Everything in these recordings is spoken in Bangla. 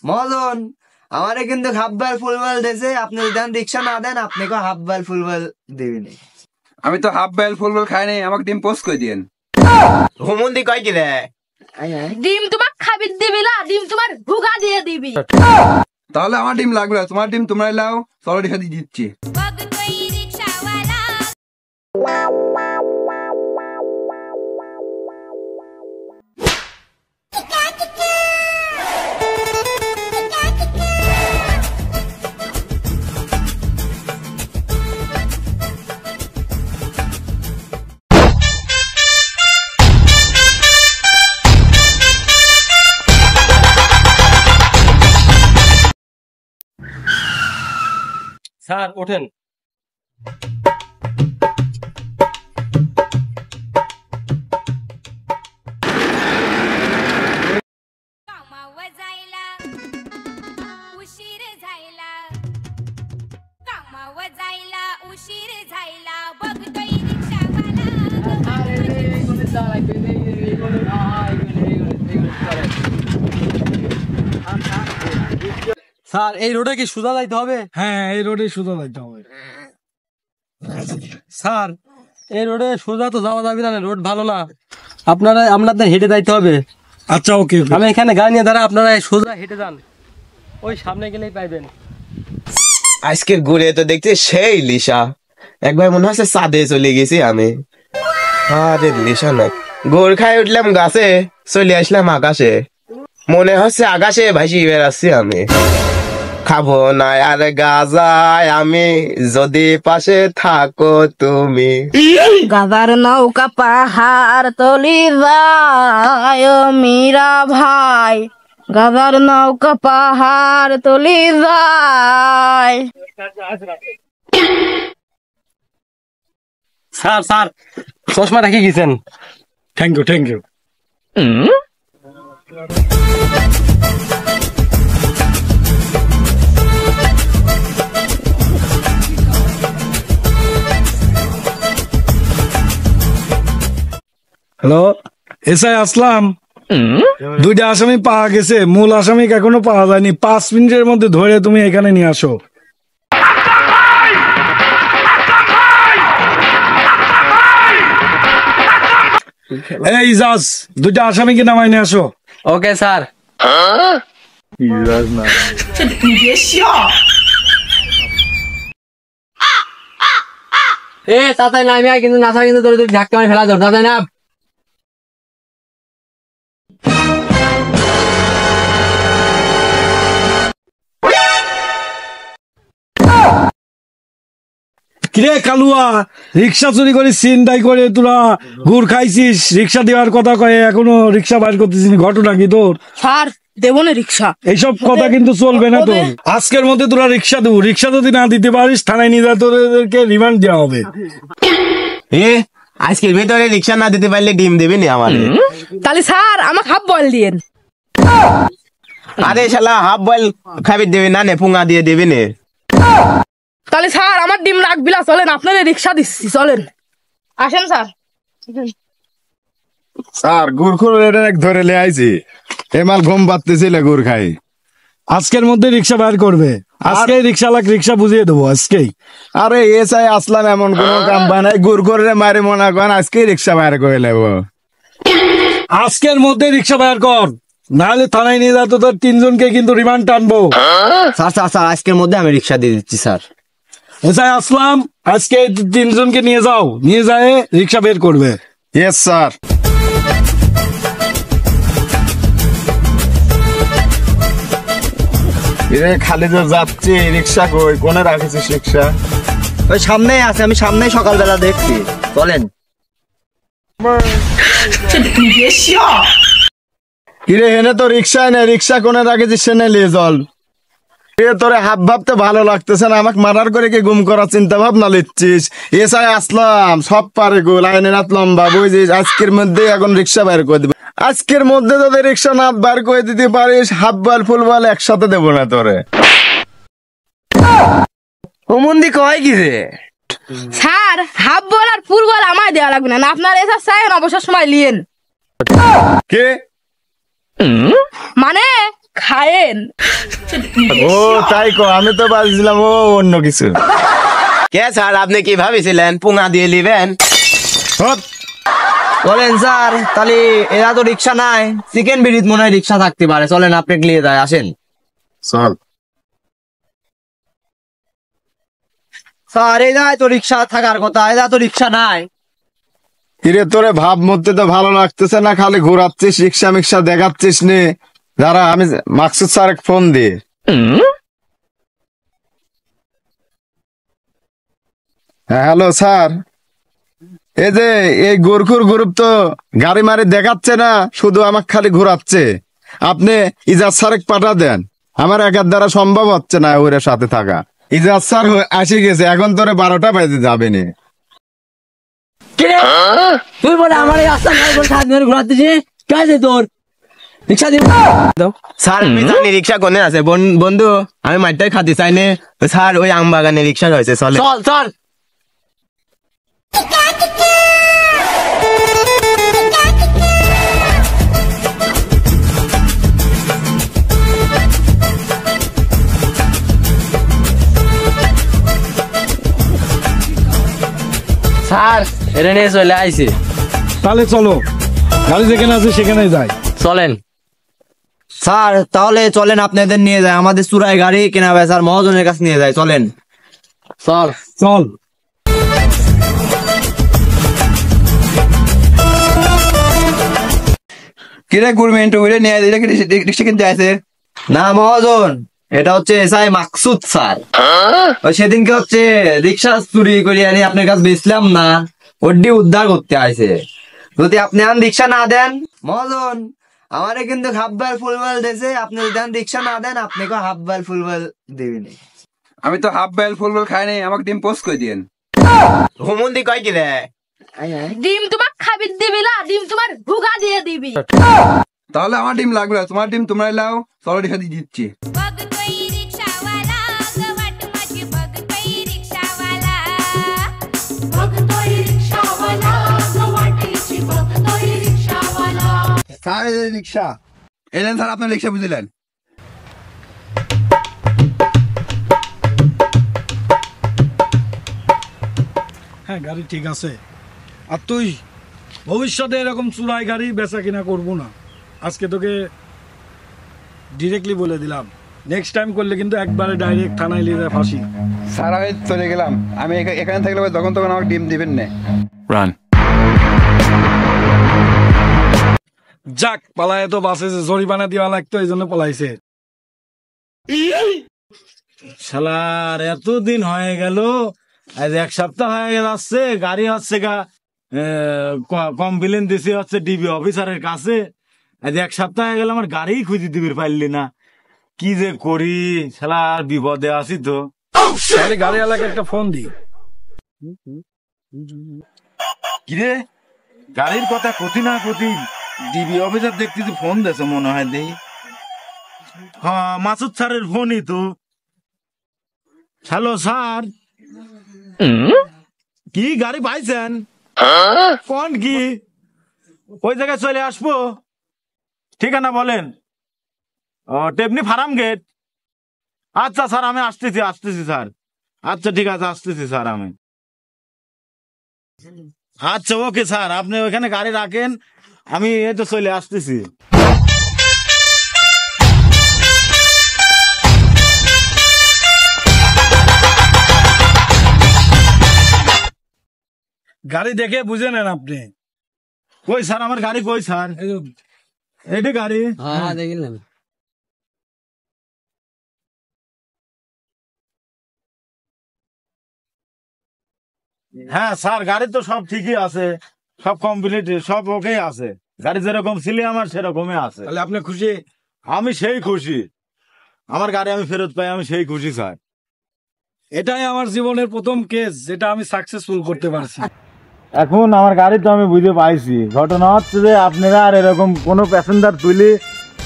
মদন আমারে কিন্তু হাফ বয়েল ফুল বয়েল দিয়েছে, আপনি যদি রিক্সা না দেন আপনাকে হাফ বয়েল ফুল বয়েল দিবিনি। আমি তো হাফ বয়েল ফুল বয়েল খাই নাই, আমাকে ডিম পোস্ট করে দিয়েন। হুমুন্দি কয় কি রে? ডিম তোমার খাবি দিবি না, ডিম তোমার ভুগা দিয়ে দিবি। তাহলে আমার ডিম লাগবে না, তোমার ডিম তোমরা লাও, চলো রিক্সা দিয়ে দিচ্ছি। স্যার ওঠেন। স্যার এই রোডে কি সোজা যাইতে হবে? হ্যাঁ, এই রোডে সোজা যাইতে হবে। স্যার এই রোডে সোজা তো যাওয়া যাবে না, রোড ভালো না, আপনাদের হেঁটে যাইতে হবে। আচ্ছা ওকে। আমি এখানে গাড়ি নিয়ে দাঁড়া, আপনারা সোজা হেঁটে যান, ওই সামনে গেলেই পাইবেন। আজকের ঘুরে তো দেখছি সেই লিসা, একবার মনে হচ্ছে চাঁদে চলে গেছি আমি। আরে লিসা না, গোড় খাই উঠলাম গাছে, চলে আসলাম আকাশে, মনে হচ্ছে আকাশে ভাসি বেড়াচ্ছি আমি। খাবো না আর গাজায় আমি, যদি পাশে থাকো তুমি। গাদার নৌকা পাহাড় তলি যায় মীরা ভাই, গাদার নৌকা পাহাড় তলি যায়। স্যার স্যার চশমা রেখে গেছেন। Thank you, thank you. Hello, SI Aslam. দুইটা আসামি পাওয়া গেছে, মূল আসামি এখনো পাওয়া যায়নি। 5 মিনিটের মধ্যে ধরে তুমি এখানে নিয়ে আসো। এই জাজ, দুইটা আসামিকে নামাই নিয়ে আসো। Okay sir. এ তাতাই নামি আয়, কিন্তু নাসা কিন্তু তোর ঝাক্কা মারি ফেলা ধর, তাতাই না। কিরে কালুয়া, রিক্সা চুরি করে চিন্তাই করে তোরা গুড় খাইছিস, রিক্সা দেওয়ার কথা কয়ে এখনো রিক্সা বাইর করতেছিস, ঘটনা কি তোর? স্যার দেবো না রিক্সা। এইসব কথা কিন্তু চলবে না তোর। আজকের মধ্যে তোরা রিক্সা দেবো, রিক্সা যদি না দিতে পারিস থানায় নিয়ে যা, তোদেরকে রিমান্ড দেওয়া হবে। এ আজকের ভিতরে রিক্সা না দিতে পারলে ডিম দেবে নি আমার। তাহলে স্যার আমাকে হাফ বয়েল দিয়েন। আরে শালা হাফ বয়েল খাবি দেবে না, নে পুঙ্গা দিয়ে দেবে নে। তাহলে স্যার আমার ডিম লাগবে না, চলেন আপনাদের রিক্সা দিচ্ছি, চলেন আসেন স্যার। স্যার গুড়খুর ধরে লে আইছি, এমাল ঘুম পাততেছিল গুড় খাই। আজকের মধ্যে রিক্সা বাইর করবে, আজকে রিক্সাওয়ালাকে রিক্সা বুঝিয়ে দেবো আজকেই। আরে এসআই আসলাম, এমন কোন কাম বানাই গুড়খুরে মারি মনে করেন আজকে রিক্সা বাইর করে নেবো। আজকের মধ্যে রিক্সা বাইর কর, নাহলে থানায় নিয়ে যা, তোদের 3 জনকে কিন্তু রিমান্ড টানবো। স্যার স্যার স্যার আজকের মধ্যে আমি রিক্সা দিয়ে দিচ্ছি স্যার। এসআই আসলাম, আজকে 3 জনকে নিয়ে যাও, নিয়ে যায় রিক্সা বের করবে। Yes sir. খালি তো যাচ্ছি, রিক্সা কই, কোনে রাখেছিস রিক্সা? ওই সামনেই আছে, আমি সামনেই সকালবেলা দেখছি, চলেন। কিরে হেনে তো রিক্সায় নেই, রিক্সা কোনে রাখেছিস সেনে নিয়ে চল। তোরে হাব ভাবতে ভালো লাগতেছে না, আমাকে মারার করে কি গুম করার চিন্তা ভাবনা লিখছিস? এসআই আসলাম, সব পারে গো, লাইনে রাত লম্বা, বুঝিস? আজকের মধ্যে এখন রিক্সা বাইর করে দিবে, আজকের মধ্যে তোদের রিক্সা না বাইর করে দিতে পারিস, হাফ বল ফুল বল একসাথে দেবো না তোরে। হুমুন্দি কয় কি রে? স্যার হাফ বল আর ফুল বল আমায় দেওয়া লাগবে না, আপনার এসে চাই অবসর সময় লিয়েন। কে মানে খায়েন? ও তাই কো, আমি তো ভাবছিলাম ও অন্য কিছু। কে স্যার আপনি কি ভাবিছিলেন পুঙা দিয়ে নিবেন? বলেন স্যার, তাহলে এরা তো রিক্সা নাই, চিকেন বিড়িত মনে হয় রিক্সা থাকতে পারে, চলেন আপনি নিয়ে যায়, আসেন। চল। স্যার এই যায় তো রিক্সা থাকার কথা, এরা তো রিক্সা নাই। কিরে তোরে ভাব মধ্যে তো ভালো লাগতেছে না, খালি ঘোরাচ্ছিস, রিক্সা মিক্সা দেখাচ্ছিস নে। যারা আমি মাকসুদ স্যার ফোন দি। হ্যালো স্যার, এই যে এই গোরখুর গ্রুপ তো গাড়ি মারি দেখাচ্ছে না, শুধু আমাকে খালি ঘোরাচ্ছে। আপনি ইজাজ স্যার পাঠা দেন, আমার একার দ্বারা সম্ভব হচ্ছে না ওর সাথে থাকা। ইজাজ স্যার আসে গেছে, এখন তোরে 12টা বাজে যাবে নে। তুই বলে আমার এই রাস্তা ঘোরাতেছি, কে আছে তোর রিক্সা দিয়ে? স্যার আমি জানি রিক্সা কোনে আছে। বন্ধু আমি মাঠটাই খাতে চাই নে। স্যার ওই আম বাগানে রিক্সা রয়েছে, চলে। চল চল। স্যার এটা নিয়ে চলে আইছে। তাহলে চলো, গাড়ি যেখানে আছে সেখানে যাই। চলেন স্যার, তাহলে চলেন আপনাদের নিয়ে যায়, আমাদের চুরাই গাড়ি কেনা বেচার মহাজনের কাছে নিয়ে যায়, চলেন। চল চল। কিরে গুরমেন্ট উড়ে নিয়ে রিক্সা কিনতে আছে? না মহাজন, এটা হচ্ছে এসআই মাকসুদ স্যার। ওই সেদিনকে হচ্ছে রিক্সা চুরি করে আনি আপনার কাছে বেচলাম না, ওডি উদ্ধার করতে আইছে। যদি আপনি আন রিক্সা না দেন মহাজন, আমারে কিন্তু হাফ বাইল ফুল বাইল দিয়েছে, আপনি যদি রিক্সা না দেন আপনাকে হাফ বাইল ফুল বাইল দিবেন। আমি তো হাফ বেল ফুল বেল খাই নাই, আমাকে ডিম পোস্ট করে দিয়েন। হুমুন্দি কয় কি রে? ডিম তোমার খাবি দিবি না, ডিম তোমার ভুগা দিয়ে দিবি। তাহলে আমার ডিম লাগবে না, তোমার ডিম তোমরা লাও, চলো রিক্সা দিয়ে দিচ্ছি। बघतोय रिक्षावाला गवाट माझी बघतोय रिक्षावाला बघतोय रिक्षावाला गवाटीची बघतोय रिक्षावाला স্যার এই যে রিক্সা এলেন, স্যার আপনার রিক্সা বুঝলেন? হ্যাঁ গাড়ি ঠিক আছে। আর তুই ভবিষ্যতে এরকম চুরাই গাড়ি বেচা কিনা করবো না, আজকে তোকে ডিরেক্টলি বলে দিলাম। নেক্সট টাইম করলে কিন্তু একবারে ডাইরেক্ট থানায় নিয়ে যায় ফাঁসি। স্যার আমি চলে গেলাম, আমি এখানে থাকলে যখন তখন আমাকে ডিম দিবেন না। যাক পালায় তো বাসে জরিমানা দেওয়া লাগতো, এই জন্য পলাইছে। শালার এতদিন হয়ে গেল, আজ 1 সপ্তাহ হয়ে যাচ্ছে, গাড়ি হচ্ছে গা কমপ্লেন দিছে হচ্ছে ডিবি অফিসারের কাছে। আজ 1 সপ্তাহ হয়ে গেল, আমার গাড়ি খুঁজে দিবি পারলি না, কি যে করি, শালার বিপদে আছি তো। গাড়িওয়ালাকে একটা ফোন দি। কিরে গাড়ির কথা কতি না কতি ডিবি অফিসার দেখতেছি ফোন দিয়েছে মনে হয়। দেই হ্যাঁ মাসুদ স্যারের ফোনই তো। হ্যালো স্যার, কি গাড়ি পাইছেন? কোন কি ওই জায়গায় চলে আসবো? ঠিকানা বলেন। ও টেপনি ফার্ম গেট। আচ্ছা স্যার আমি আসতেছি স্যার। আচ্ছা ঠিক আছে আসতেছি স্যার আমি। আচ্ছা ওকে স্যার, আপনি ওইখানে গাড়ি রাখেন, আমি এই তো চলে আসতেছি। গাড়ি দেখে বুঝে নেন আপনি। কই স্যার আমার গাড়ি কই স্যার? এইটা গাড়ি। হ্যাঁ দেখিলাম। হ্যাঁ স্যার গাড়ি তো সব ঠিকই আছে, সব কমপ্লিট, সব ওকেই আছে। গাড়ি যেরকম ছিল আমার সেরকমই আছে। তাহলে আপনি খুশি? আমি সেই খুশি, আমার গাড়ি আমি ফেরত পাই, আমি সেই খুশি স্যার। এটাই আমার জীবনের প্রথম কেস যেটা আমি সাকসেসফুল করতে পারছি। এখন আমার গাড়ি তো আমি বুঝে পাইছি। ঘটনা হচ্ছে যে আপনারা আর এরকম কোনো প্যাসেঞ্জার তুলি,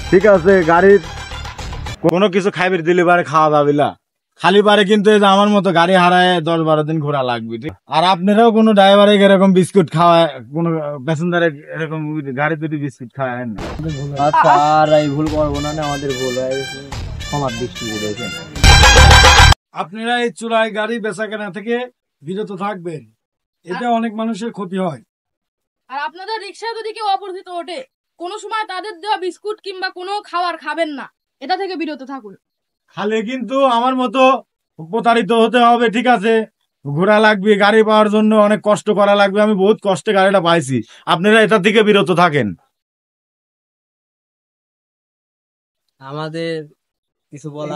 ঠিক আছে, গাড়ির কোনো কিছু খাইবে দিলে পারে খাওয়া যাবে না, খালি পারে কিন্তু এই যে আমার মতো গাড়ি হারায় 10-12 দিন ঘোরা লাগবে, ঠিক? আর আপনারাও কোনো ড্রাইভারে এরকম বিস্কুট খাওয়ায়, কোনো প্যাসেঞ্জারে এরকম গাড়ি দুটি বিস্কুট খাওয়ায় না। আচ্ছা আর এই ভুল করবো না, আমাদের ভুল হয়ে গেছে, ক্ষমার দৃষ্টি দেখেন। আপনারা এই চুরাই গাড়ি বেচা কেনা থেকে বিরত থাকবেন, এতে অনেক মানুষের ক্ষতি হয়। আর আপনাদের রিক্সায় যদি কেউ অপরিচিত ওঠে, কোনো সময় তাদের দেওয়া বিস্কুট কিংবা কোনো খাবার খাবেন না, এটা থেকে বিরত থাকুন। খালি কিন্তু আমার মতো প্রতারিত হতে হবে, ঠিক আছে? ঘোরা লাগবে, গাড়ি পাওয়ার জন্য অনেক কষ্ট করা লাগবে, আমি বহুত কষ্টে গাড়িটা পাইছি, আপনারা এটা থেকে বিরত থাকেন। আমাদের কিছু বলা